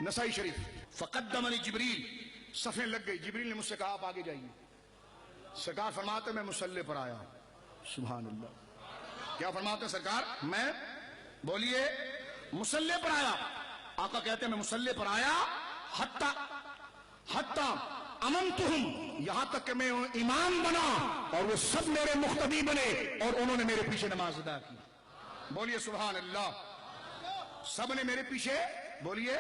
نسائی شریف. فقدمنی جبریل, صفیں لگ گئی. جبریل نے مجھ سے کہا آپ آگے جائیے. سرکار فرماتے میں مصلی پر آیا. سبحان اللہ. کیا فرماتے ہیں سرکار؟ میں بولیے مصلی پر آیا. آقا کہتے ہیں میں مصلی پر آیا حتی امنتہم, یہاں تک کہ میں امام بنا اور وہ سب میرے مقتدی بنے اور انہوں نے میرے پیچھے نماز ادا کی. بولیے سبحان اللہ. سب نے میرے پیچھے بولیے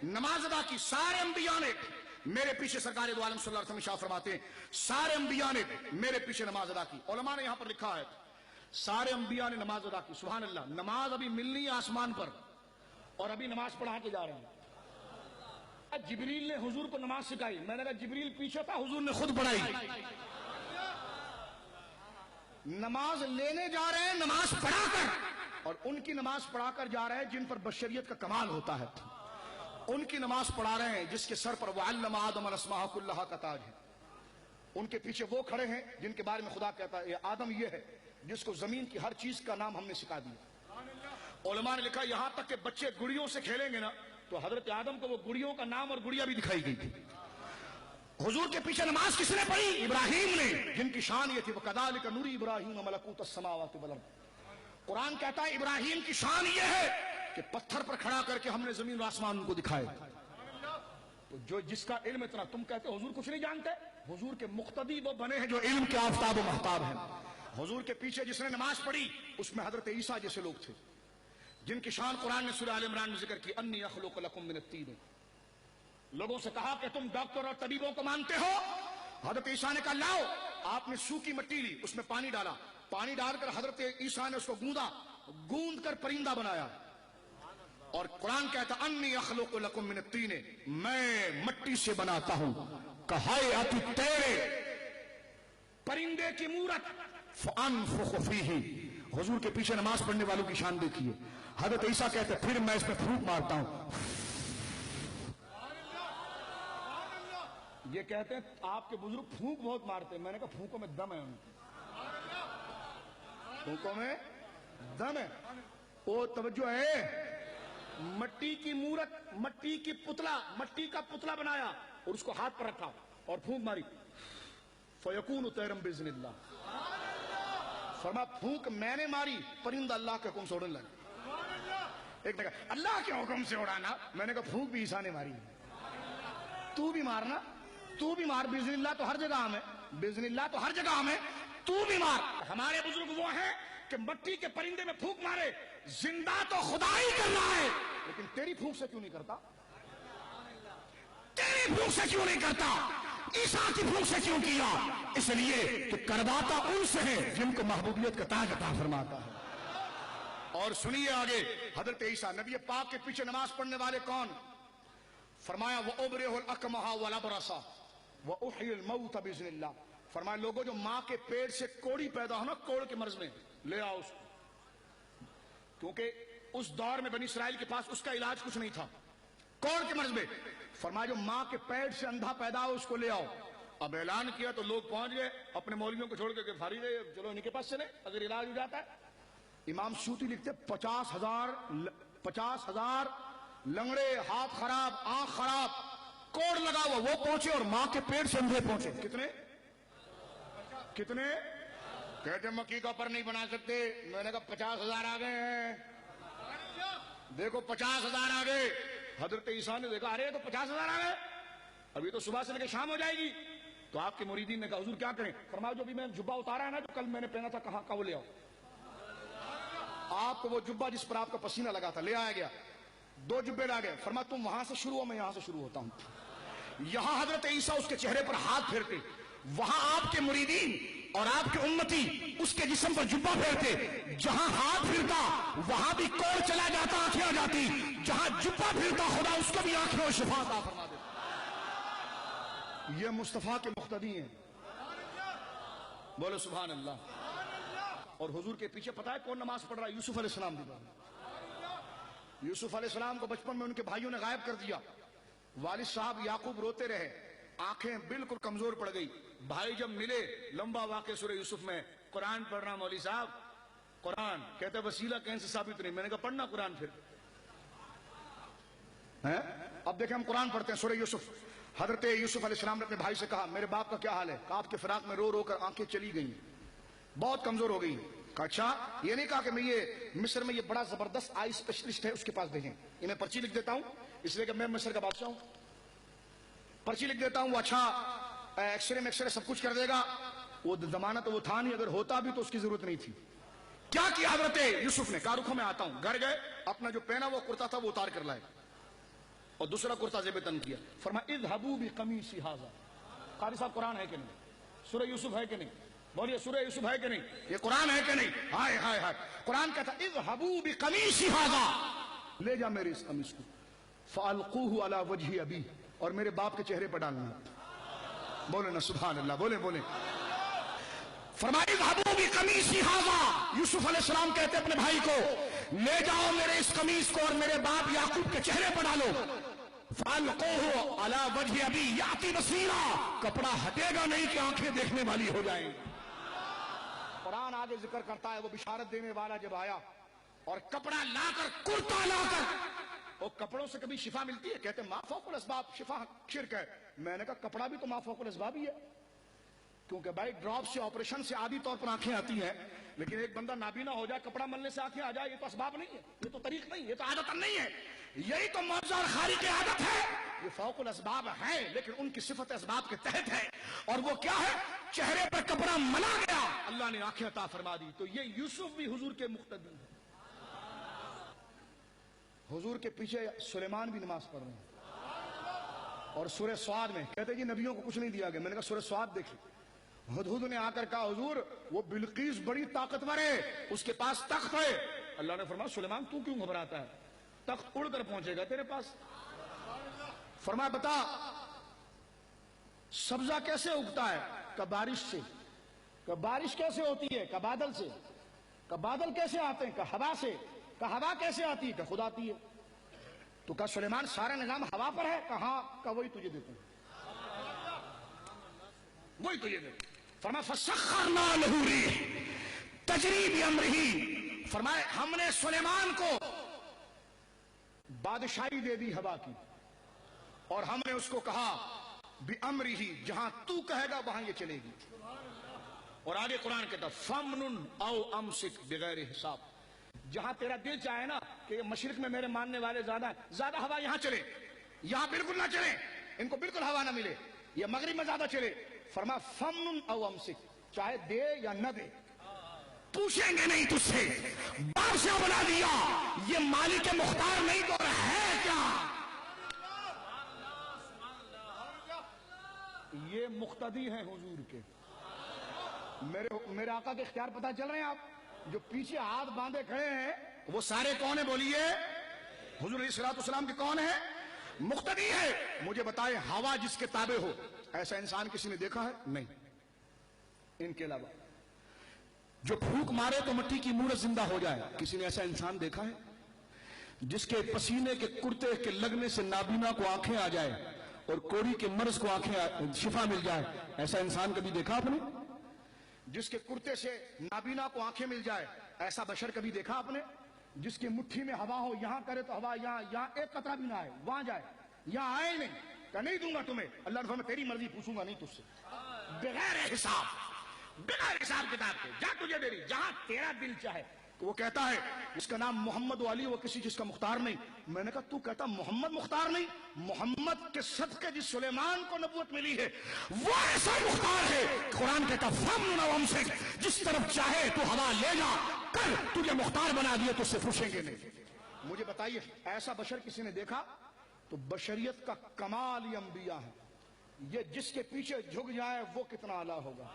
نماز ادا کی. سارے انبیاء نے میرے پیچھے, سرکار دو عالم صلی اللہ علیہ وسلم شاہ فرماتے ہیں سارے انبیاء نے میرے پیچھے نماز ادا کی. علماء نے یہاں پر لکھا ہے سارے انبیاء نے نماز ادا کی. سبحان اللہ. نماز ابھی ملنی ہے آسمان پر اور ابھی نماز پڑھا کے جا رہے ہیں. جبریل نے حضور کو نماز سکھائی. میں نے کہا جبریل پیچھے تھا, حضور نے خود پڑھائی. نماز لینے جا رہے ہیں نماز پڑھا کر, اور ان کی نماز پڑھا کر جا رہے ہیں جن پر بشریت کا کمال ہوتا ہے. ان کی نماز پڑھا رہے ہیں جس کے سر پر وَعَلَّمَ آدَمَ الْأَسْمَاءَ كُلَّهَا کا تاج ہے. ان کے پیچھے وہ کھڑے ہیں جن کے بارے میں خدا کہتا ہے آدم یہ ہے جس کو زمین کی ہر چیز کا نام ہم نے سکھا دیا. علماء نے لکھا یہاں تک کہ بچے گڑیوں سے کھیلیں گے نا تو حضرت آدم کو وہ گڑیوں کا نام اور گڑیا بھی دکھائی گئی تھی. حضور کے پیچھے نماز کس نے پڑھی؟ ابراہیم نے, جن کی شان یہ تھی وَكَذَلِكَ نُرِي إِبْرَاهِيمَ مَلَكُوتَ السَّمَاوَاتِ وَالْأَرْضِ. قرآن کہتا ہے ابراہیم کی شان یہ ہے کہ پتھر پر کھڑا کر کے ہم نے زمین و آسمان ان کو دکھائے. تو جو جس کا علم اتنا, تم کہتے حضور کچھ نہیں جانتے, حضور کے مقتدی وہ بنے ہیں جو علم کے آفتاب و مہتاب ہیں. حضور کے پیچھے جس نے نماز پڑھی اس میں حضرت عیسیٰ جیسے لوگ تھے جن کی شان قرآن نے سورہ آل عمران میں ذکر کی انی اخلق لکم من الطین. لوگوں سے کہا کہ تم ڈاکٹر اور طبیبوں کو مانتے ہو. حضرت عیسیٰ نے کہا لاؤ. آپ نے سوکھی مٹی لی, اس میں پانی ڈالا, پانی ڈال کر حضرت عیسیٰ نے اس کو گوندا, گوند کر پرندہ بنایا. اور قرآن کہتا انی اخلق لکم من الطین, میں مٹی سے بناتا ہوں کہیئۃ الطیر, پرندے کی مورت, فانفخ فیہ. حضور کے پیچھے نماز پڑھنے والوں کی شان دیکھیے. حضرت عیسیٰ کہتے پھر میں اس میں پھونک مارتا ہوں. یہ کہتے ہیں آپ کے بزرگ پھونک بہت مارتے ہیں. میں نے کہا پھونکوں میں دم ہے, ان کی پھونکوں میں دم ہے. وہ توجہ ہے. مٹی کی مورت, مٹی کی پتلا, مٹی کا پتلا بنایا اور اس کو ہاتھ پر رکھا اور پھونک ماری. فیکون طیرا باذن اللہ. فرما پھونک میں نے ماری, پرندہ اللہ کے حکم سے اڑنے لگا. ایک نے کہا اللہ کے حکم سے اڑانا. میں نے کہا پھونک بھی عیسیٰ نے ماری, تو بھی مارنا, تو بھی مار. باذن اللہ تو ہر جگہ ہم ہے, باذن اللہ تو ہر جگہ ہم ہے, تو بھی مار. ہمارے بزرگ وہ ہیں کہ مٹی کے پرندے میں پھونک مارے. زندہ تو خدا ہی کر رہا ہے, لیکن تیری پھونک سے کیوں نہیں کرتا؟ تیری پھونک سے کیوں نہیں کرتا؟ عیسیٰ کی پھونک سے کیوں کیا؟ اس لیے کہ کرواتا ان سے ہے جن کو محبوبیت کا تاج عطا فرماتا ہے. اور سنیے آگے حضرت عیسیٰ نبی پاک کے پیچھے نماز پڑھنے والے کون؟ فرمایا وَأُبْرِئُ الْأَكْمَحَ وَالْأَبْرَصَ وَأُحْيِي الْمَوْتَ بِإِذْنِ اللَّهِ. فرمایا لوگوں جو ماں کے پیٹ سے کوڑی پیدا ہو نا, کوڑ کے مرض میں لے آؤ اس کو, کیونکہ اس دور میں بنی اسرائیل کے پاس اس کا علاج کچھ نہیں تھا, کوڑ کے مرض میں. فرمایا جو ماں کے پیٹ سے اندھا پیدا ہو اس کو لے آؤ. اب اعلان کیا تو لوگ پہنچ گئے اپنے مولویوں کو چھوڑ کے کہ فارغ ہے, چلو ان کے پاس چلے اگر علاج ہو جاتا ہے. امام سیوطی لکھتے 50,000 لنگڑے, ہاتھ خراب, آنکھ خراب, کوڑ لگا ہوا, وہ پہنچے اور ماں کے پیٹ سے اندھے پہنچے. کتنے کہتے مکی کا پر نہیں بنا سکتے. میں نے کہا 50,000 آ گئے ہیں, دیکھو 50,000 آ گئے. حضرت عیسیٰ نے دیکھا ارے تو 50,000 آ گئے, ابھی تو صبح سے لے کے شام ہو جائے گی. تو آپ کے مریدین نے کہا حضور کیا کریں؟ فرمایا جو بھی میں جبہ اتارا ہے نا, جو کل میں نے پہنا تھا, کہاں کا وہ لے آؤ. آپ کو وہ جبہ جس پر آپ کا پسینہ لگا تھا لے آیا گیا. 2 جبے لا گئے. فرمایا تم وہاں سے شروع ہو, میں یہاں سے شروع ہوتا ہوں. یہاں حضرت عیسیٰ اس کے چہرے پر ہاتھ پھیرتے, وہاں آپ کے مریدین اور آپ کے امتی اس کے جسم پر جبہ پھیرتے. جہاں ہاتھ پھرتا وہاں بھی کوڑ چلا جاتا, آنکھیں آ جاتی. جہاں جبہ پھرتا خدا اس کو بھی آنکھیں اور شفا عطا فرما دیتا. یہ مصطفیٰ کے مقتدی ہیں. بولو سبحان اللہ. اور حضور کے پیچھے پتہ ہے کون نماز پڑھ رہا ہے؟ یوسف علیہ السلام. یوسف علیہ السلام کو بچپن میں ان کے بھائیوں نے غائب کر دیا. والد صاحب یعقوب روتے رہے, آنکھیں بالکل کمزور پڑ گئی. بھائی جب ملے, لمبا واقعہ سورہ یوسف میں, قرآن پڑھنا مولوی صاحب, قرآن. کہتے وسیلہ کہیں سے ثابت نہیں. میں نے کہا پڑھنا قرآن. پھر اب اب دیکھیں ہم قرآن پڑھتے ہیں سورہ یوسف. حضرت یوسف علیہ السلام نے اپنے بھائی سے کہا میرے باپ کا کیا حال ہے؟ کہا آپ کے فراق میں رو رو کر آنکھیں چلی گئی, بہت کمزور ہو گئی. کہا اچھا, یہ نہیں کہا کہ میں یہ مصر میں یہ بڑا زبردست آئی اسپیشلسٹ ہے اس کے پاس بھیجیں. یہ میں پرچی لکھ دیتا ہوں اس لیے کہ میں مصر کا بادشاہ ہوں, پرچی لکھ دیتا ہوں, وہ اچھا ایکس رے سب کچھ کر دے گا. وہ زمانہ تو وہ تھا نہیں, اگر ہوتا بھی تو اس کی ضرورت نہیں تھی. کیا کیا حضرت یوسف نے؟ کہا رکو میں آتا ہوں. گھر گئے, اپنا جو پہنا وہ کرتا تھا وہ اتار کر لائے اور دوسرا کرتا زیب تن کیا. فرمایا اذهبوا بقمیصی ھذا. قاری صاحب قرآن ہے کہ نہیں؟ سورہ یوسف ہے کہ نہیں؟ بولیے سورہ یوسف ہے کہ نہیں؟ یہ قرآن ہے کہ نہیں؟ ہائے ہائے ہائے, قرآن کہتا اذهبوا بقمیصی ھذا, لے جا میرے اس قمیص کو, فالقوه علی وجه ابی, اور میرے باپ کے چہرے پر ڈالنا. بولے نا سبحان اللہ, بولے بولے. فرمایا اذهبوا بقمیصی ھذا, یوسف علیہ السلام کہتے اپنے بھائی کو لے جاؤ میرے اس قمیص کو اور میرے باپ یعقوب کے چہرے پر ڈالو. فالقوه علی وجه ابی یاتی بصیرا, کپڑا ہٹے گا نہیں کہ آنکھیں دیکھنے والی ہو جائیں. قرآن آگے ذکر کرتا ہے وہ بشارت دینے والا جب آیا اور کپڑا لا کر, کرتا لا کر, وہ کپڑوں سے کبھی شفا ملتی ہے؟ کہتے ما فوق الاسباب شفا شرک ہے. میں نے کہا کپڑا بھی تو ما فوق الاسباب ہی ہے, کیونکہ بھائی ڈراپ سے آپریشن سے عادی طور پر آنکھیں آتی ہیں, لیکن ایک بندہ نابینا ہو جائے کپڑا ملنے سے آنکھیں آ جائے, یہ تو اسباب نہیں ہے, یہ تو طریق نہیں ہے, یہ تو عادت نہیں ہے. یہی تو معجزہ اور خارق عادت ہے. یہ فوق الاسباب ہے لیکن ان کی صفت اسباب کے تحت ہے, اور وہ کیا ہے؟ چہرے پر کپڑا ملا گیا, اللہ نے آنکھیں عطا فرما دی. تو یہ یوسف بھی حضور کے مقتدی ہیں. حضور کے پیچھے سلیمان بھی نماز پڑھ رہے ہیں. اور سورہ سعد میں کہتے جی نبیوں کو کچھ نہیں دیا گیا. میں نے کہا سورہ سعد دیکھیں, ہدہد نے آ کر کہا حضور وہ بلقیس بڑی طاقتور ہے, اس کے پاس تخت ہے. اللہ نے فرمایا سلیمان تو کیوں گھبراتا ہے, تخت اڑ کر پہنچے گا تیرے پاس. فرمایا بتا سبزہ کیسے اگتا ہے؟ کہ بارش سے. کہ بارش کیسے ہوتی ہے؟ کہ بادل سے. کہ بادل کیسے آتے ہیں؟ کہ ہوا سے. کہ ہوا کیسے آتی ہے؟ کہ خود آتی ہے. تو کہا سلیمان سارا نظام ہوا پر ہے؟ کہ ہاں. کہ وہی تجھے دیتے ہیں, وہی تجھے دیتے ہیں. فرمایا فسخرنا لہ الريح تجری بامرہ, فرمایا ہم نے سلیمان کو بادشاہی دے دی ہوا کی, اور ہم نے اس کو کہا بامرہ, جہاں تو کہے گا وہاں یہ چلے گی. اور آگے قرآن کہتا فمنن او امسک بغیر حساب, جہاں تیرا دل چاہے نا کہ مشرق میں میرے ماننے والے زیادہ ہیں, زیادہ ہوا یہاں چلے, یہاں بالکل نہ چلے, ان کو بالکل ہوا نہ ملے, یہ مغرب میں زیادہ چلے. فرما فمنن او امسک, چاہے دے یا نہ دے, پوچھیں گے نہیں تجھ سے. بادشاہ بنا دیا, یہ مالک مختار نہیں تو ہے کیا؟ یہ مقتدی ہیں حضور کے. میرے آقا کے اختیار پتہ چل رہے ہیں آپ؟ جو پیچھے ہاتھ باندھے کھڑے ہیں وہ سارے کون ہیں؟ بولیے. حضور علیہ الصلوۃ والسلام کے کون ہیں؟ مقتدی ہے. مجھے بتائیں ہوا جس کے تابع ہو ایسا انسان کسی نے دیکھا ہے؟ نہیں. ان کے علاوہ جو پھونک مارے تو مٹی کی مورت زندہ ہو جائے, کسی نے ایسا انسان دیکھا ہے؟ جس کے پسینے کے کرتے کے لگنے سے نابینا کو آنکھیں آ جائے اور کوڑی کے مرض کو آنکھیں شفا مل جائے, ایسا انسان کبھی دیکھا آپ نے؟ جس کے کرتے سے نابینا کو آنکھیں مل جائے, ایسا بشر کبھی دیکھا آپ نے؟ جس کی مٹھی میں ہوا ہو, یہاں کرے تو ہوا یہاں ایک قطرہ بھی نہ آئے, وہاں جائے, یہاں آئے نہیں, کہ نہیں دوں گا تمہیں. اللہ نے فرمایا تیری مرضی, پوچھوں گا نہیں تجھ سے, بغیر حساب, بغیر حساب کتاب کے, جا تجھے دے رہی جہاں تیرا دل چاہے. وہ کہتا ہے اس کا نام محمد علی, وہ کسی چیز کا مختار نہیں. میں نے کہا تو کہتا محمد مختار نہیں, محمد کے صدقے جس سلیمان کو نبوت ملی ہے وہ ایسا مختار ہے. قرآن کہتا فمن او امسک, جس طرف چاہے تو ہوا لے جا کر, تجھے مختار بنا دیے تو اس سے پوچھیں گے نہیں. مجھے بتائیے ایسا بشر کسی نے دیکھا؟ تو بشریت کا کمال یہ انبیاء ہے. یہ جس کے پیچھے جھک جائے وہ کتنا اعلیٰ ہوگا.